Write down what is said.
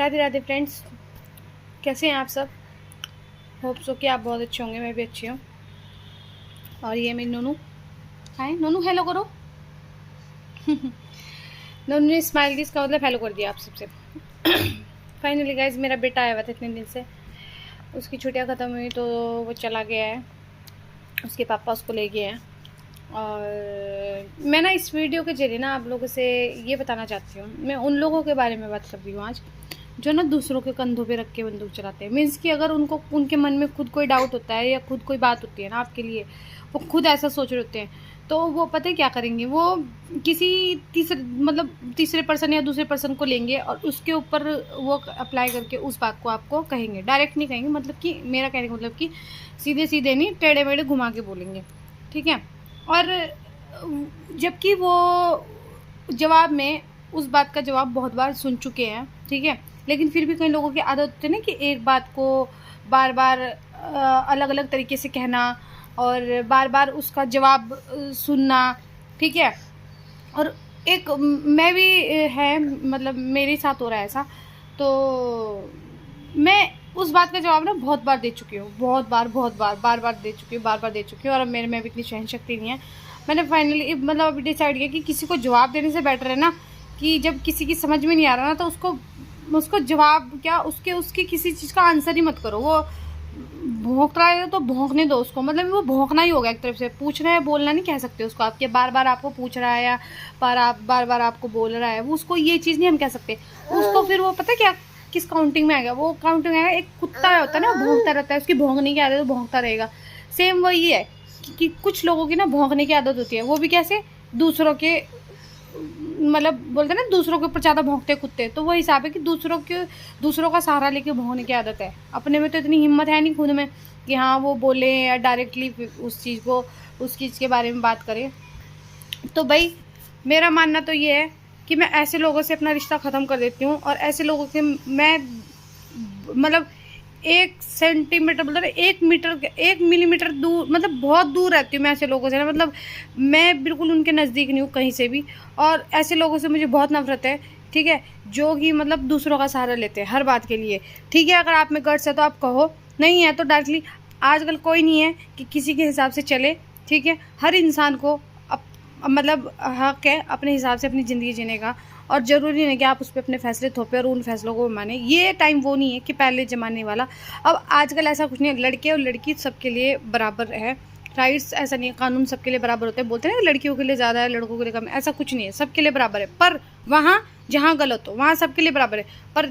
Radhe Radhe friends, कैसे हैं आप सब। होप सो कि आप बहुत अच्छे होंगे, मैं भी अच्छी हूँ। और ये मेरी नोनू, हाय नोनू, हेलो करो। नोनू ने स्माइल दी, इसका मतलब हेलो कर दिया आप सबसे। फाइनली गाइज, मेरा बेटा आया हुआ था इतने दिन से, उसकी छुट्टियाँ ख़त्म हुई तो वो चला गया है, उसके पापा उसको ले गए हैं। और मैं ना इस वीडियो के जरिए ना आप लोगों से ये बताना चाहती हूँ, मैं उन लोगों के बारे में बात कर रही हूँ आज जो ना दूसरों के कंधों पे रख के बंदूक चलाते हैं। मीन्स कि अगर उनको उनके मन में खुद कोई डाउट होता है या खुद कोई बात होती है ना आपके लिए, वो खुद ऐसा सोच रहे होते हैं, तो वो पता है क्या करेंगे, वो किसी तीसरे पर्सन या दूसरे पर्सन को लेंगे और उसके ऊपर वो अप्लाई करके उस बात को आपको कहेंगे। डायरेक्ट नहीं कहेंगे, मतलब कि मेरा कहने का मतलब कि सीधे सीधे नहीं, टेढ़े मेढ़े घुमा के बोलेंगे, ठीक है। और जबकि वो जवाब में उस बात का जवाब बहुत बार सुन चुके हैं, ठीक है, लेकिन फिर भी कई लोगों की आदत होती है ना कि एक बात को बार बार अलग अलग तरीके से कहना और बार बार उसका जवाब सुनना, ठीक है। और एक मैं भी है, मतलब मेरे साथ हो रहा है ऐसा, तो मैं उस बात का जवाब ना बहुत बार दे चुकी हूँ, बार बार दे चुकी हूँ। और अब मेरे में भी इतनी सहन शक्ति नहीं है। मैंने फाइनली मतलब अभी डिसाइड किया कि किसी को जवाब देने से बेटर है ना कि जब किसी की समझ में नहीं आ रहा ना, तो उसको जवाब क्या, उसकी किसी चीज़ का आंसर ही मत करो। वो भौंक रहा है तो भौंकने दो उसको, मतलब वो भौंकना ही होगा एक तरफ से। पूछना है, बोलना नहीं कह सकते उसको आपके, बार बार आपको पूछ रहा है या बार बार आपको बोल रहा है, वो उसको ये चीज़ नहीं हम कह सकते उसको। फिर वो पता क्या किस काउंटिंग में आएगा, वो काउंटिंग में आएगा, एक कुत्ता होता है ना, भौंकता रहता है, उसकी भौंकने की आदत तो भौंकता रहेगा। सेम वही है कि कुछ लोगों की ना भौंकने की आदत होती है, वो भी कैसे, दूसरों के मतलब बोलते हैं ना दूसरों के ऊपर ज़्यादा भौंकते कुत्ते, तो वो हिसाब है कि दूसरों का सहारा लेके भौंकने की आदत है। अपने में तो इतनी हिम्मत है नहीं खुद में कि हाँ वो बोले या डायरेक्टली उस चीज़ के बारे में बात करें। तो भाई मेरा मानना तो ये है कि मैं ऐसे लोगों से अपना रिश्ता ख़त्म कर देती हूँ, और ऐसे लोगों से मैं मतलब 1 सेंटीमीटर मतलब 1 मिलीमीटर दूर, मतलब बहुत दूर रहती हूँ मैं ऐसे लोगों से ना, मतलब मैं बिल्कुल उनके नज़दीक नहीं हूँ कहीं से भी। और ऐसे लोगों से मुझे बहुत नफरत है, ठीक है, जो कि मतलब दूसरों का सहारा लेते हैं हर बात के लिए, ठीक है। अगर आप में गट्स है तो आप कहो, नहीं है तो डायरेक्टली। आजकल कोई नहीं है कि किसी के हिसाब से चले, ठीक है। हर इंसान को मतलब हक है अपने हिसाब से अपनी ज़िंदगी जीने का, और ज़रूरी नहीं कि आप उस पर अपने फैसले थोपे और उन फैसलों को माने। ये टाइम वो नहीं है कि पहले ज़माने वाला। अब आजकल ऐसा कुछ नहीं है, लड़के और लड़की सबके लिए बराबर है, राइट्स ऐसा नहीं है, कानून सबके लिए बराबर होते हैं। बोलते हैं ना लड़कियों के लिए ज़्यादा है, लड़कों के लिए कम है, ऐसा कुछ नहीं है, सबके लिए बराबर है। पर वहाँ जहाँ गलत हो वहाँ सबके लिए बराबर है। पर